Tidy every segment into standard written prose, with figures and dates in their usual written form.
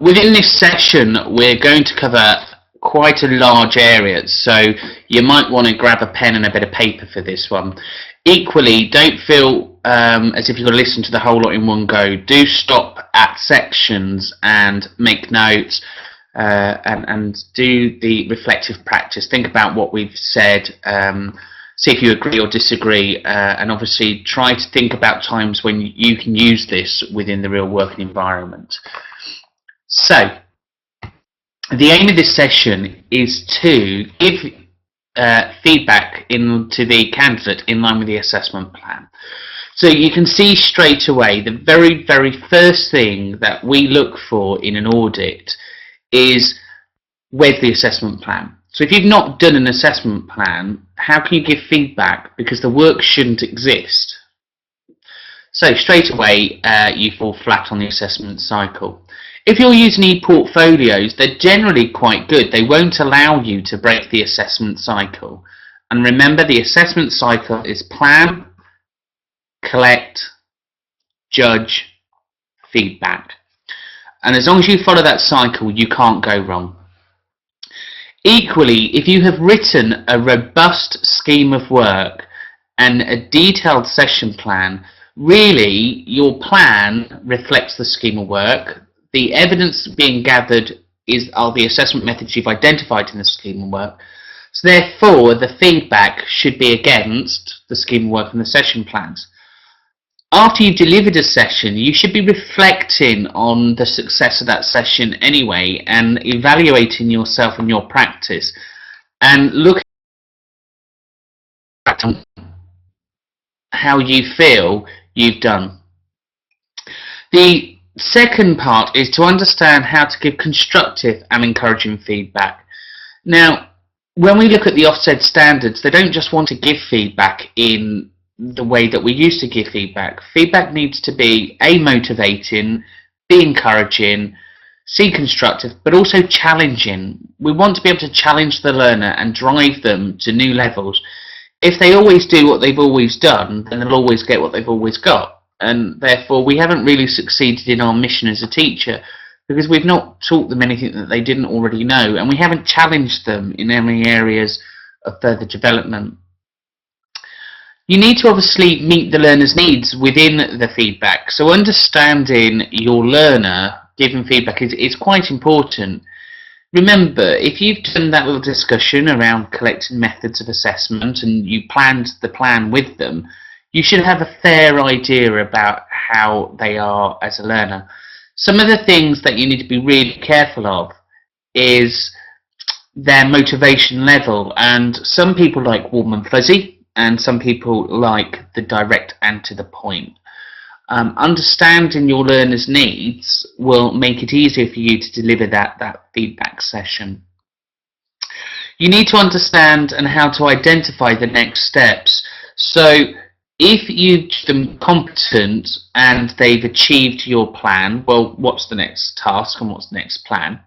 Within this session, we're going to cover quite a large area, so you might want to grab a pen and a bit of paper for this one. Equally, don't feel as if you've got to listen to the whole lot in one go. Do stop at sections and make notes and do the reflective practice. Think about what we've said, see if you agree or disagree, and obviously try to think about times when you can use this within the real working environment. So, the aim of this session is to give feedback to the candidate in line with the assessment plan. So you can see straight away the very, very first thing that we look for in an audit is where's the assessment plan. So if you've not done an assessment plan, how can you give feedback? Because the work shouldn't exist. So straight away you fall flat on the assessment cycle. If you're using e-portfolios, they're generally quite good. They won't allow you to break the assessment cycle. And remember, the assessment cycle is plan, collect, judge, feedback. And as long as you follow that cycle, you can't go wrong. Equally, if you have written a robust scheme of work and a detailed session plan, really your plan reflects the scheme of work. The evidence being gathered are the assessment methods you've identified in the scheme of work. So therefore, the feedback should be against the scheme of work and the session plans. After you've delivered a session, you should be reflecting on the success of that session anyway and evaluating yourself and your practice and looking at how you feel you've done. The second part is to understand how to give constructive and encouraging feedback. Now, when we look at the Ofsted standards, they don't just want to give feedback in the way that we used to give feedback. Feedback needs to be A, motivating, B, encouraging, C, constructive, but also challenging. We want to be able to challenge the learner and drive them to new levels. If they always do what they've always done, then they'll always get what they've always got. And therefore we haven't really succeeded in our mission as a teacher because we've not taught them anything that they didn't already know, and we haven't challenged them in any areas of further development. You need to obviously meet the learner's needs within the feedback. So understanding your learner, giving feedback is quite important. Remember, if you've done that little discussion around collecting methods of assessment and you planned the plan with them, you should have a fair idea about how they are as a learner. Some of the things that you need to be really careful of is their motivation level, and some people like warm and fuzzy and some people like the direct and to the point. Understanding your learner's needs will make it easier for you to deliver that feedback session. You need to understand and how to identify the next steps. So if you deem them competent and they've achieved your plan, well, what's the next task and what's the next plan?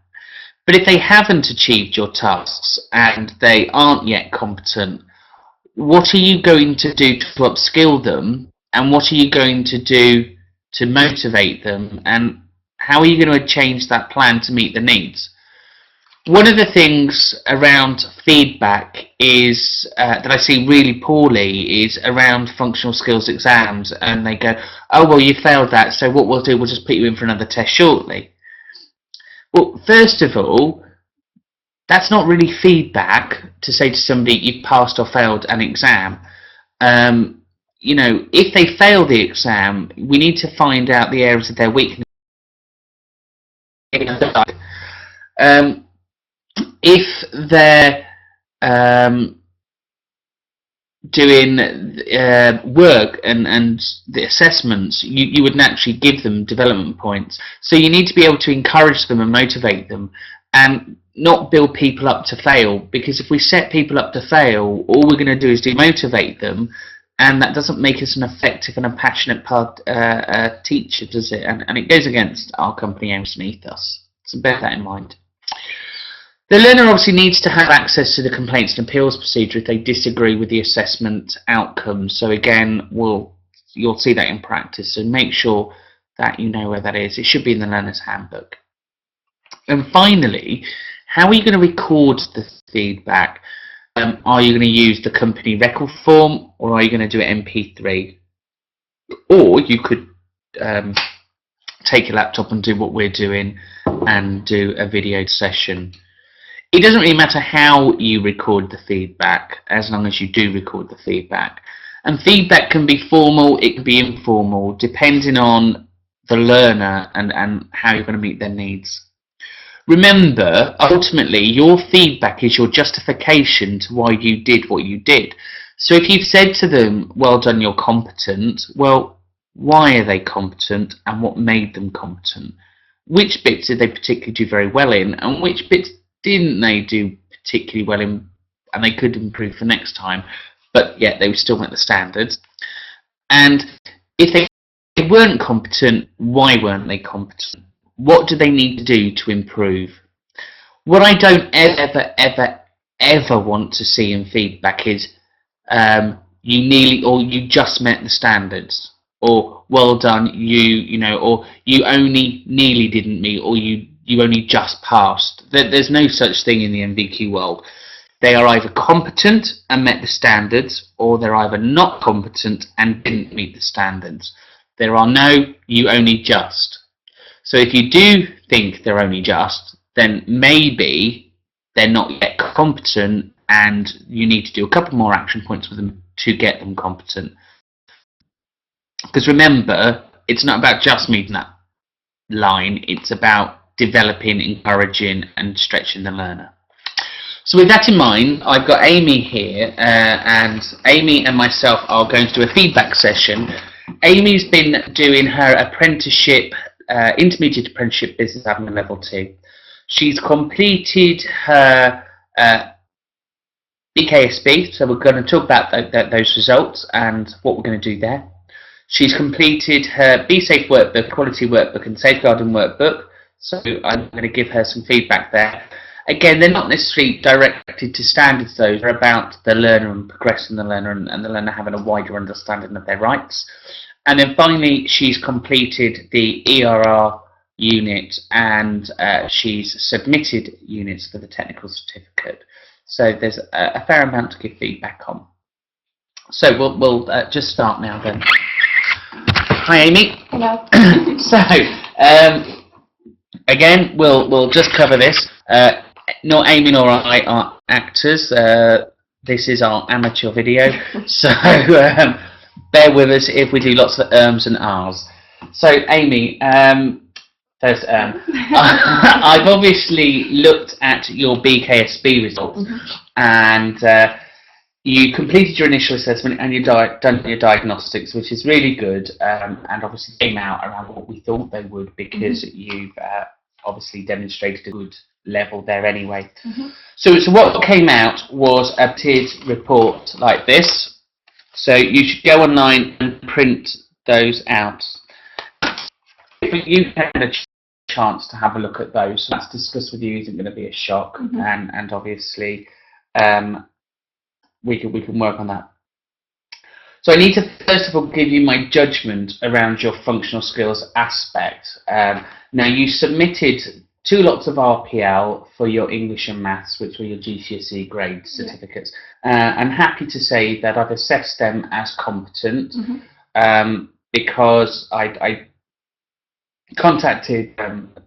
But if they haven't achieved your tasks and they aren't yet competent, what are you going to do to upskill them, and what are you going to do to motivate them, and how are you going to change that plan to meet the needs? One of the things around feedback is that I see really poorly is around functional skills exams, and they go, oh well, you failed that, so what we'll do, we'll just put you in for another test shortly. Well, first of all, that's not really feedback to say to somebody you've passed or failed an exam. You know, if they fail the exam, we need to find out the areas of their weakness. If they're doing work and the assessments, you would naturally give them development points. So you need to be able to encourage them and motivate them and not build people up to fail, because if we set people up to fail, all we're going to do is demotivate them, and that doesn't make us an effective and a passionate teacher, does it? And it goes against our company aims and ethos. So bear that in mind. The learner obviously needs to have access to the complaints and appeals procedure if they disagree with the assessment outcomes. So again, you'll see that in practice. So make sure that you know where that is. It should be in the learner's handbook. And finally, how are you going to record the feedback? Are you going to use the company record form, or are you going to do it MP3? Or you could take your laptop and do what we're doing and do a video session. It doesn't really matter how you record the feedback, as long as you do record the feedback. And feedback can be formal, it can be informal, depending on the learner and how you're going to meet their needs. Remember, ultimately, your feedback is your justification to why you did what you did. So if you've said to them, well done, you're competent, well, why are they competent and what made them competent? Which bits did they particularly do very well in, and which bits didn't they do particularly well in and they could improve for next time, but yet they still met the standards? And if they weren't competent, why weren't they competent? What do they need to do to improve? What I don't ever want to see in feedback is you nearly, or you just met the standards, or well done, you know, or you only nearly didn't meet, or you only just passed. There's no such thing in the NVQ world. They are either competent and met the standards, or they're either not competent and didn't meet the standards. There are no you only just. So if you do think they're only just, then maybe they're not yet competent and you need to do a couple more action points with them to get them competent. Because remember, it's not about just meeting that line, it's about developing, encouraging and stretching the learner. So with that in mind, I've got Amy here, and Amy and myself are going to do a feedback session. Amy's been doing her apprenticeship, intermediate apprenticeship business admin level 2. She's completed her BKSB, so we're going to talk about those results and what we're going to do there. She's completed her Be Safe workbook, quality workbook and safeguarding workbook, so I'm going to give her some feedback there. Again, they're not necessarily directed to standards, those are about the learner and progressing the learner and the learner having a wider understanding of their rights. And then finally, she's completed the ERR unit and she's submitted units for the technical certificate. So there's a fair amount to give feedback on. So we'll just start now then. Hi Amy. Hello. So again, we'll just cover this. Not Amy nor I are actors. This is our amateur video, so bear with us if we do lots of ums and ahs. So Amy, there's I've obviously looked at your BKSB results, and you completed your initial assessment and you've done your diagnostics, which is really good, and obviously came out around what we thought they would, because you've obviously demonstrated a good level there anyway. So what came out was a tiered report like this. So you should go online and print those out. If you had a chance to have a look at those, so that's discussed with you isn't going to be a shock, and obviously we can work on that. So I need to first of all give you my judgment around your functional skills aspect. Now you submitted 2 lots of RPL for your English and Maths, which were your GCSE grade certificates. I'm happy to say that I've assessed them as competent, because I contacted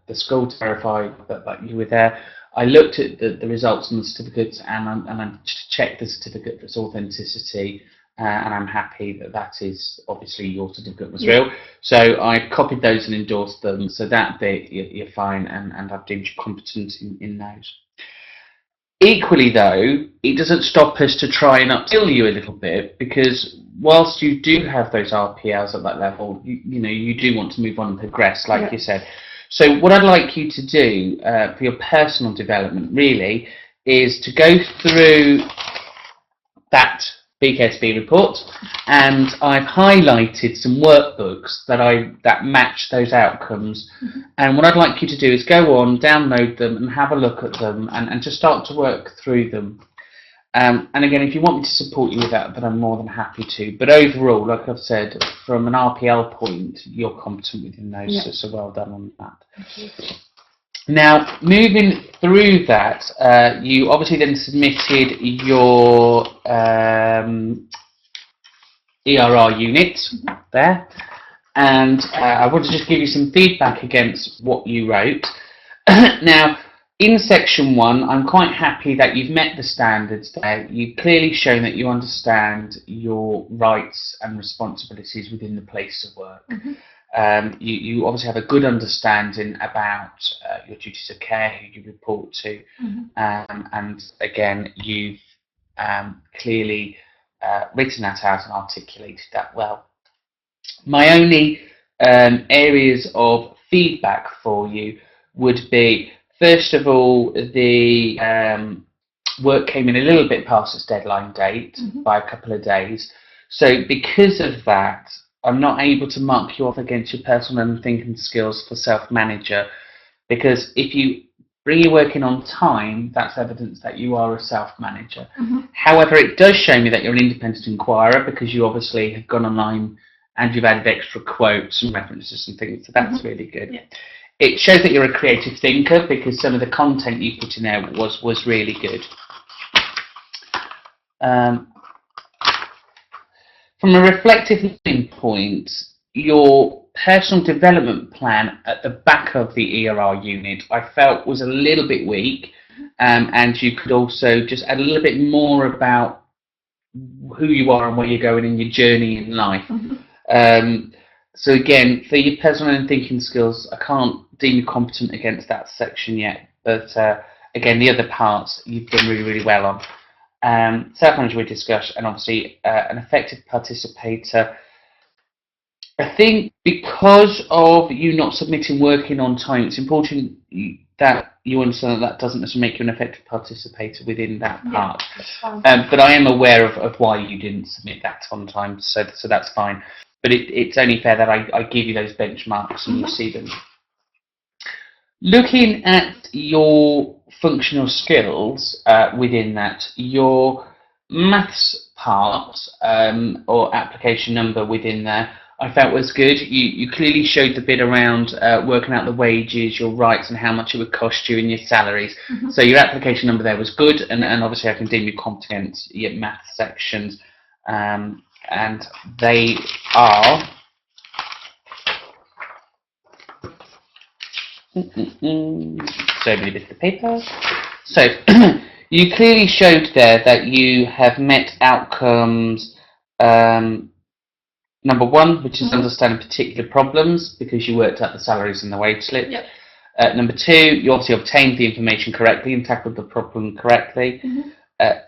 the school to verify that you were there. I looked at the results and the certificates, and I checked the certificate for its authenticity, and I'm happy that is obviously your certificate was real. So I copied those and endorsed them, so that bit you're fine, and I've deemed you competent in those. Equally though, it doesn't stop us to try and upskill you a little bit, because whilst you do have those RPLs at that level, you know, you do want to move on and progress, like you said. So what I'd like you to do for your personal development really is to go through that BKSB report, and I've highlighted some workbooks that match those outcomes. And what I'd like you to do is go on, download them and have a look at them, and just start to work through them. And again, if you want me to support you with that, then I'm more than happy to. But overall, like I've said, from an RPL point, you're competent within those, so well done on that. Now, moving through that, you obviously then submitted your ERR unit there, and I want to just give you some feedback against what you wrote. Now, in section 1, I'm quite happy that you've met the standards there. You've clearly shown that you understand your rights and responsibilities within the place of work. You obviously have a good understanding about your duties of care, who you report to, and again, you've clearly written that out and articulated that well. My only areas of feedback for you would be, first of all, the work came in a little bit past its deadline date by a couple of days. So because of that, I'm not able to mark you off against your personal and thinking skills for self-manager, because if you bring your work in on time, that's evidence that you are a self-manager. However, it does show me that you're an independent inquirer, because you obviously have gone online and you've added extra quotes and references and things, so that's really good. Yeah. It shows that you're a creative thinker, because some of the content you put in there was really good. From a reflective point, your personal development plan at the back of the ERR unit I felt was a little bit weak, and you could also just add a little bit more about who you are and where you're going in your journey in life. So again, for your personal and thinking skills, I can't deem you competent against that section yet, but again, the other parts you've done really, really well on. Self-management we discussed, and obviously an effective participator. I think because of you not submitting work in on time, it's important that you understand that doesn't necessarily make you an effective participator within that part. But I am aware of why you didn't submit that on time, so that's fine. But it's only fair that I give you those benchmarks and you see them. Looking at your functional skills within that, your maths part or application number within there, I felt was good. You clearly showed the bit around working out the wages, your rights, and how much it would cost you and your salaries. So your application number there was good, and obviously I can deem you competent your math sections, and they are. So many bits of paper. So you clearly showed there that you have met outcomes. Number 1, which is understanding particular problems, because you worked out the salaries and the wage slip. Number 2, you obviously obtained the information correctly and tackled the problem correctly.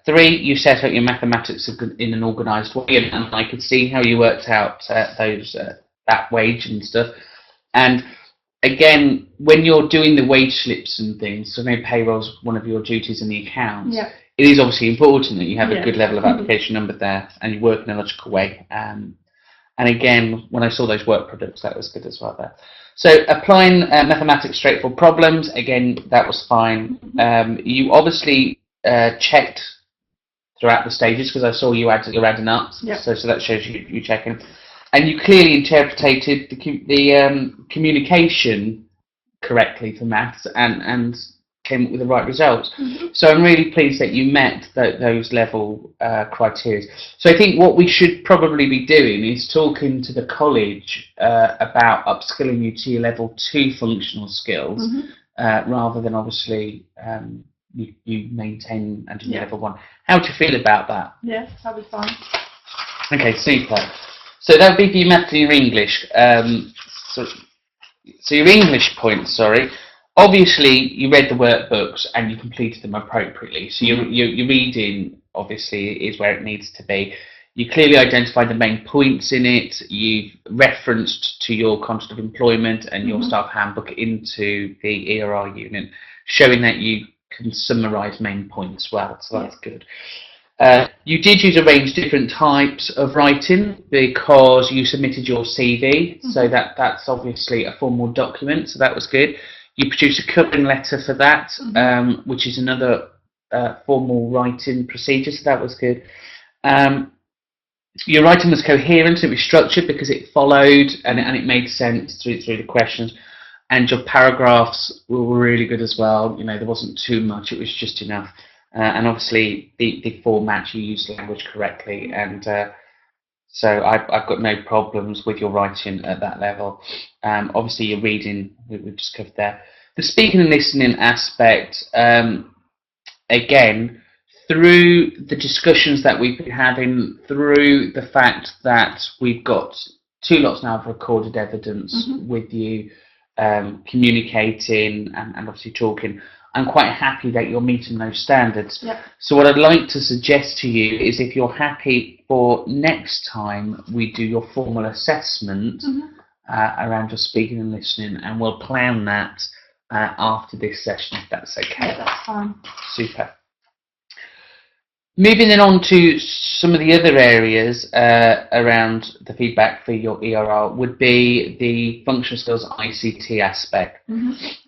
3, you set out your mathematics in an organised way, and I could see how you worked out that wage and stuff. And again, when you're doing the wage slips and things, so maybe payroll's one of your duties in the accounts, it is obviously important that you have a good level of application number there and you work in a logical way. And again, when I saw those work products, that was good as well there. So applying mathematics straightforward problems, again, that was fine. You obviously checked throughout the stages, because I saw you're adding up, so that shows you checking. And you clearly interpreted the communication correctly for maths and came up with the right results. So I'm really pleased that you met those level criteria. So I think what we should probably be doing is talking to the college about upskilling you to your level 2 functional skills, rather than obviously you maintain and do level 1. How do you feel about that? Yeah, that'll be fine. Okay, super. So that would be for your maths and your English. So your English points, sorry. Obviously, you read the workbooks and you completed them appropriately. So your reading, obviously, is where it needs to be. You clearly identified the main points in it. You've referenced to your contract of employment and your staff handbook into the ERR unit, showing that you can summarise main points well. So that's good. You did use a range of different types of writing because you submitted your CV, so that's obviously a formal document, so that was good. You produced a covering letter for that, which is another formal writing procedure, so that was good. Your writing was coherent, it was structured because it followed and it made sense through the questions. and your paragraphs were really good as well. You know, there wasn't too much; it was just enough. And obviously, the format, you used language correctly, and so I've got no problems with your writing at that level. Obviously, your reading we've just covered there. The speaking and listening aspect, again, through the discussions that we've been having, through the fact that we've got 2 lots now of recorded evidence with you, communicating and obviously talking, I'm quite happy that you're meeting those standards. Yep. So what I'd like to suggest to you is, if you're happy, for next time we do your formal assessment around your speaking and listening, and we'll plan that after this session, if that's okay. Yeah, that's fine. Super. Moving then on to some of the other areas around the feedback for your ERR would be the functional skills ICT aspect.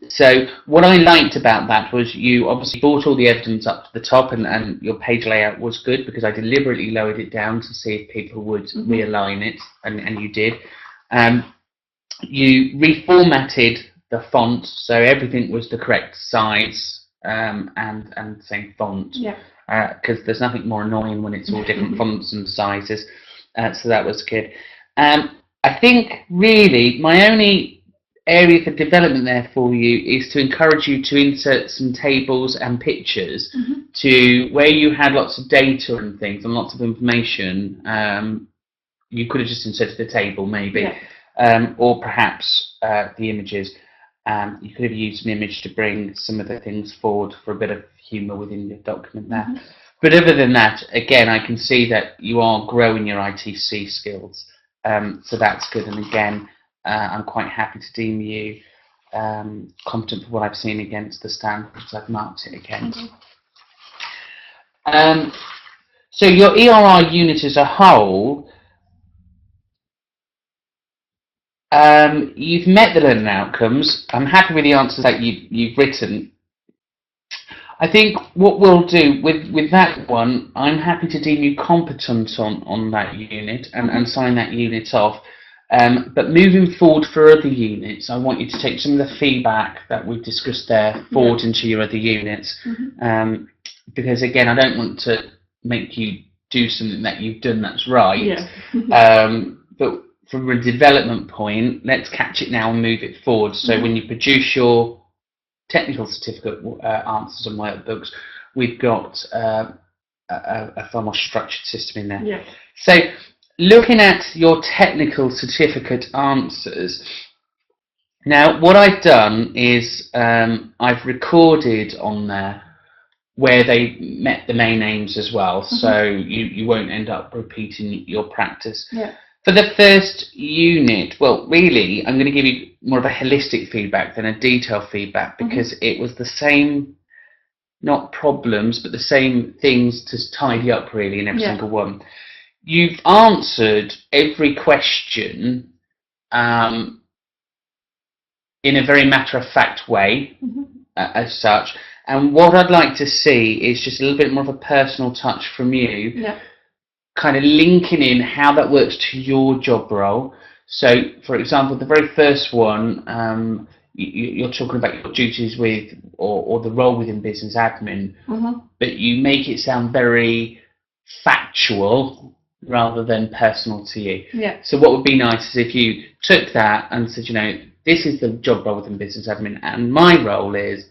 So what I liked about that was you obviously brought all the evidence up to the top, and your page layout was good, because I deliberately lowered it down to see if people would realign it, and you did. You reformatted the font, so everything was the correct size and same font. Yeah. Because there's nothing more annoying when it's all different fonts and sizes. So that was good. I think really my only area for development there for you is to encourage you to insert some tables and pictures to where you had lots of data and things and lots of information. You could have just inserted a table maybe, or perhaps the images. You could have used an image to bring some of the things forward for a bit of humour within the document there. But other than that, again, I can see that you are growing your ITC skills, so that's good. And again, I'm quite happy to deem you competent for what I've seen against the standards I've marked it against. So your ERR unit as a whole, you've met the learning outcomes. I'm happy with the answers that you've written. I think what we'll do with that one, I'm happy to deem you competent on that unit and sign that unit off. But moving forward for other units, I want you to take some of the feedback that we've discussed there forward into your other units. Because again, I don't want to make you do something that you've done that's right. But from a development point, let's catch it now and move it forward. So when you produce your technical certificate answers and workbooks, we've got a far more structured system in there. So looking at your technical certificate answers, now what I've done is I've recorded on there where they met the main aims as well, so you won't end up repeating your practice. For the first unit, well, really, I'm going to give you more of a holistic feedback than a detailed feedback, because it was the same, not problems, but the same things to tidy up really in every single one. You've answered every question in a very matter-of-fact way, as such. And what I'd like to see is just a little bit more of a personal touch from you. Kind of linking in how that works to your job role. So, for example, the very first one, you're talking about your duties with, or the role within business admin, but you make it sound very factual rather than personal to you. So what would be nice is if you took that and said, you know, this is the job role within business admin, and my role is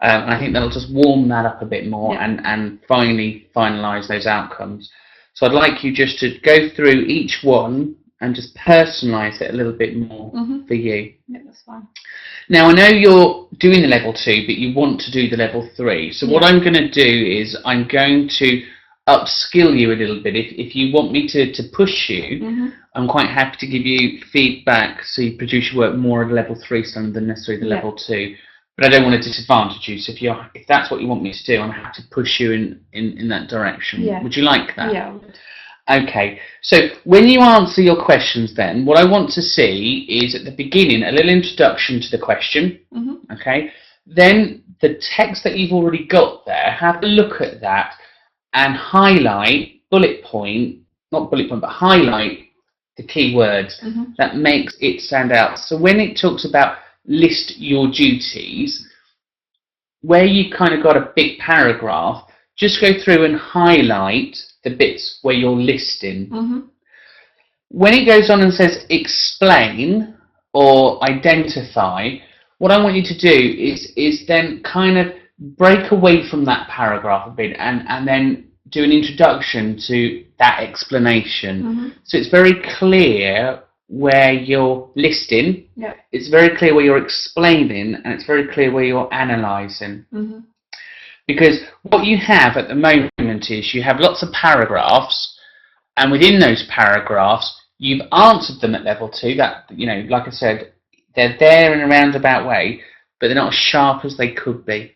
and I think that'll just warm that up a bit more and finally finalise those outcomes. So I'd like you just to go through each one and just personalise it a little bit more for you. That's fine. Now I know you're doing the level 2, but you want to do the level 3. So what I'm going to do is I'm going to upskill you a little bit. If you want me to push you, I'm quite happy to give you feedback so you produce your work more at a level 3 standard than necessarily the level 2. But I don't want to disadvantage you, so if that's what you want me to do, I'm happy to push you in that direction. Would you like that? Yeah, I would. Okay, so when you answer your questions then, what I want to see is at the beginning a little introduction to the question, okay? Then the text that you've already got there, have a look at that and highlight, bullet point, not bullet point, but highlight the key words that makes it stand out. So when it talks about list your duties, where you kind of got a big paragraph, just go through and highlight the bits where you're listing. When it goes on and says explain or identify, what I want you to do is then kind of break away from that paragraph a bit and then do an introduction to that explanation. So it's very clear where you're listing, it's very clear where you're explaining, and it's very clear where you're analysing. Because what you have at the moment is you have lots of paragraphs, and within those paragraphs you've answered them at level 2. That, you know, like I said, they're there in a roundabout way, but they're not as sharp as they could be.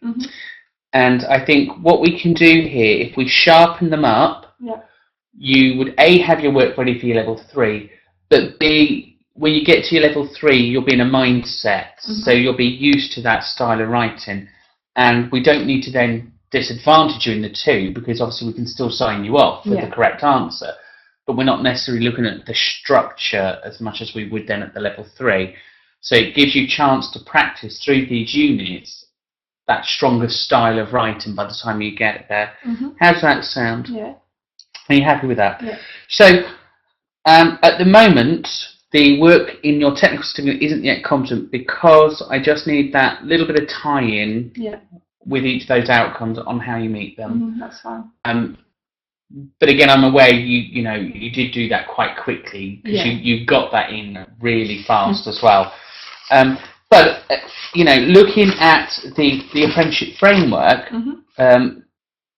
And I think what we can do here, if we sharpen them up, you would A, have your work ready for your level 3, but B, when you get to your level 3, you'll be in a mindset, so you'll be used to that style of writing. And we don't need to then disadvantage you in the 2, because obviously we can still sign you off with the correct answer, but we're not necessarily looking at the structure as much as we would then at the level 3. So it gives you a chance to practice through these units that stronger style of writing by the time you get there. How does that sound? Are you happy with that? So at the moment, the work in your technical certificate isn't yet competent, because I just need that little bit of tie-in with each of those outcomes on how you meet them. That's fine. But again, I'm aware you did do that quite quickly, because you got that in really fast as well. But looking at the apprenticeship framework,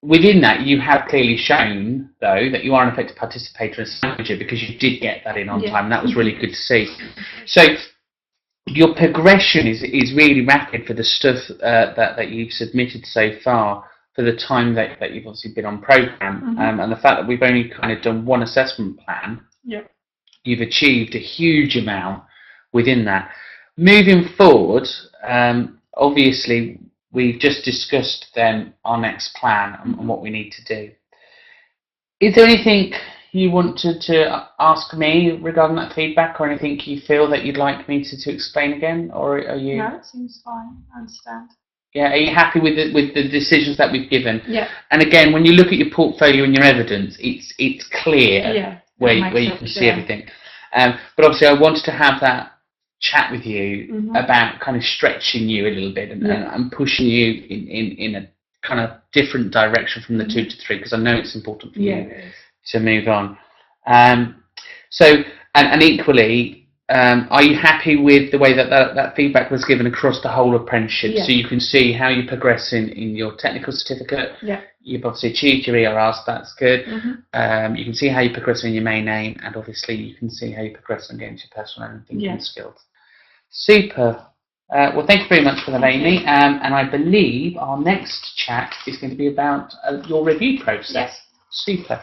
within that you have clearly shown, though, that you are an effective participator and stager, because you did get that in on time, and that was really good to see. So your progression is really rapid for the stuff that you've submitted so far, for the time that you've obviously been on programme, and the fact that we've only kind of done one assessment plan, you've achieved a huge amount within that. Moving forward, obviously we've just discussed then our next plan and what we need to do. Is there anything you wanted to ask me regarding that feedback, or anything you feel that you'd like me to explain again, or are you? No, it seems fine. I understand. Yeah, are you happy with the decisions that we've given? Yeah. And again, when you look at your portfolio and your evidence, it's clear where you can see everything. But obviously, I wanted to have that chat with you about kind of stretching you a little bit and pushing you in a kind of different direction from the 2 to 3, because I know it's important for you to move on. So equally, are you happy with the way that feedback was given across the whole apprenticeship? So you can see how you progress in your technical certificate. You've obviously achieved your ERRs, that's good. You can see how you progress in your main aim, and obviously you can see how you progress on getting to your personal and thinking skills. Super. Well, thank you very much for that, Amy. And I believe our next chat is going to be about your review process. Super.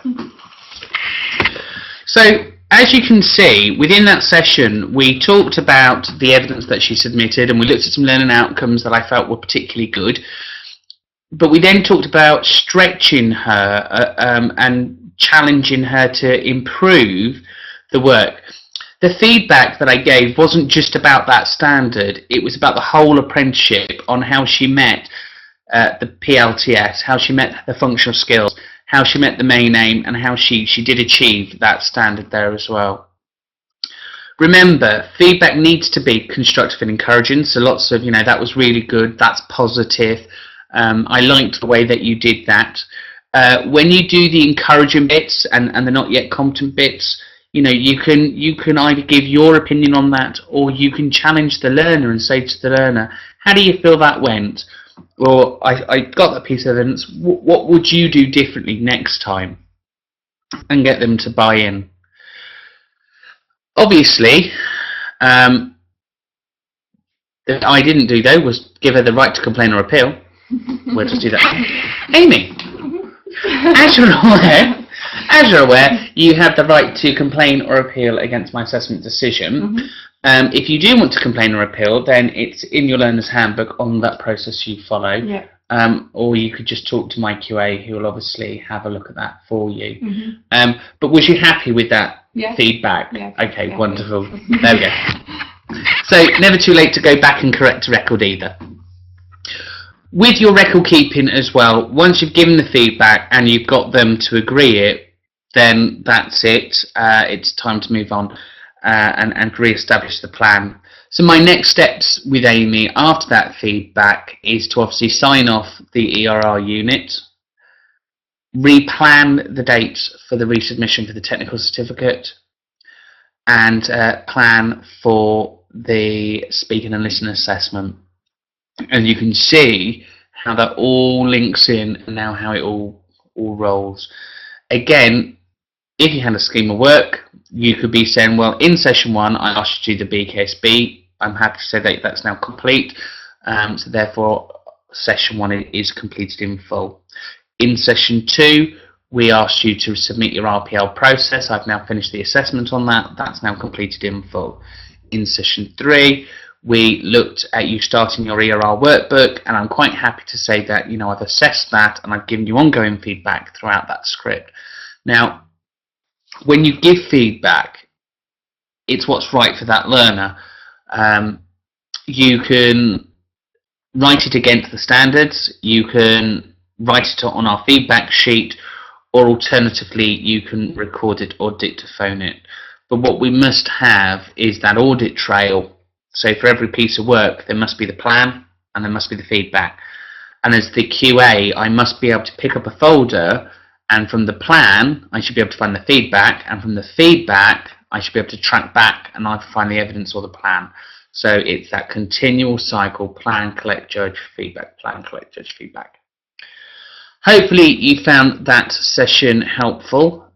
So, as you can see, within that session, we talked about the evidence that she submitted, and we looked at some learning outcomes that I felt were particularly good. But we then talked about stretching her and challenging her to improve the work. The feedback that I gave wasn't just about that standard, it was about the whole apprenticeship, on how she met the PLTS, how she met the functional skills, how she met the main aim, and how she did achieve that standard there as well. Remember, feedback needs to be constructive and encouraging, so lots of, that was really good, that's positive, I liked the way that you did that. When you do the encouraging bits and the not yet competent bits, you can either give your opinion on that, or you can challenge the learner and say to the learner, how do you feel that went? Or I got that piece of evidence, what would you do differently next time? And get them to buy in. Obviously, that I didn't do, though, was give her the right to complain or appeal. We'll just do that. Amy, as you're aware, you have the right to complain or appeal against my assessment decision. If you do want to complain or appeal, then it's in your learner's handbook on that process you follow. Or you could just talk to my QA, who will obviously have a look at that for you. But was you happy with that Yes. feedback? Yes. Okay, Yes. wonderful. There we go. So never too late to go back and correct a record either. With your record keeping as well, once you've given the feedback and you've got them to agree it, then that's it. It's time to move on and re-establish the plan. So my next steps with Amy after that feedback is to obviously sign off the ERR unit, replan the date for the resubmission for the technical certificate, and plan for the speaking and listening assessment. And you can see how that all links in and now how it all rolls. Again, if you had a scheme of work, you could be saying, well, in session 1 I asked you to do the BKSB. I'm happy to say that that's now complete, so therefore session 1 is completed in full. In session 2 we asked you to submit your RPL process. I've now finished the assessment on that. That's now completed in full. In session 3 we looked at you starting your ERR workbook, and I'm quite happy to say that I've assessed that and I've given you ongoing feedback throughout that script. Now, when you give feedback, it's what's right for that learner. You can write it against the standards, you can write it on our feedback sheet, or alternatively you can record it or dictaphone it. But what we must have is that audit trail. So for every piece of work there must be the plan and there must be the feedback. And as the QA, I must be able to pick up a folder, and from the plan I should be able to find the feedback, and from the feedback I should be able to track back and either find the evidence or the plan. So it's that continual cycle: plan, collect, judge, feedback, plan, collect, judge, feedback. Hopefully you found that session helpful.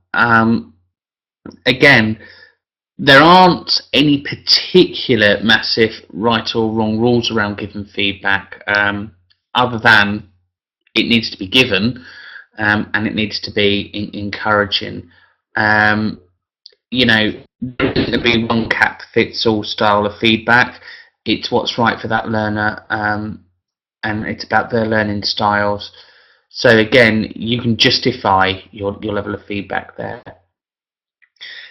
Again, there aren't any particular massive right or wrong rules around giving feedback, other than it needs to be given and it needs to be encouraging. There isn't going to be one cap fits all style of feedback. It's what's right for that learner, and it's about their learning styles. So again, you can justify your level of feedback there.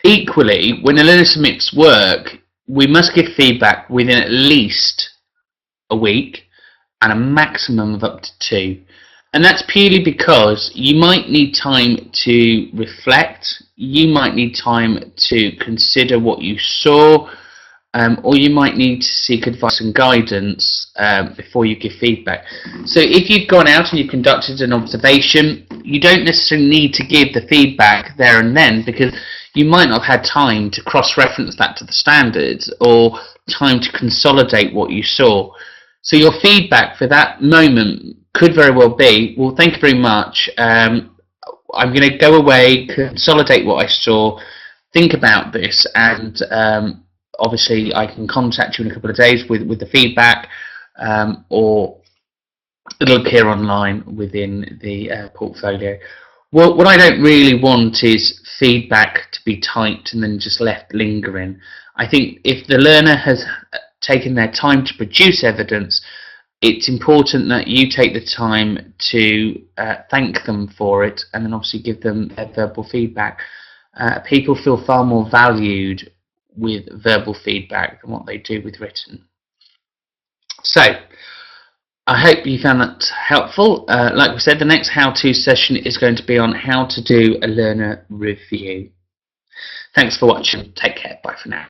Equally, when a learner submits work, we must give feedback within at least a week and a maximum of up to 2. And that's purely because you might need time to reflect, you might need time to consider what you saw, or you might need to seek advice and guidance before you give feedback. So if you've gone out and you've conducted an observation, you don't necessarily need to give the feedback there and then, because you might not have had time to cross-reference that to the standards or time to consolidate what you saw. So your feedback for that moment could very well be, well, thank you very much, I'm going to go away, consolidate what I saw, think about this, and obviously I can contact you in a couple of days with the feedback, or it'll appear online within the portfolio. Well, what I don't really want is feedback to be typed and then just left lingering. I think if the learner has taken their time to produce evidence, it's important that you take the time to thank them for it and then obviously give them their verbal feedback. People feel far more valued with verbal feedback than what they do with written. So, I hope you found that helpful. Like we said, the next how-to session is going to be on how to do a learner review. Thanks for watching. Take care. Bye for now.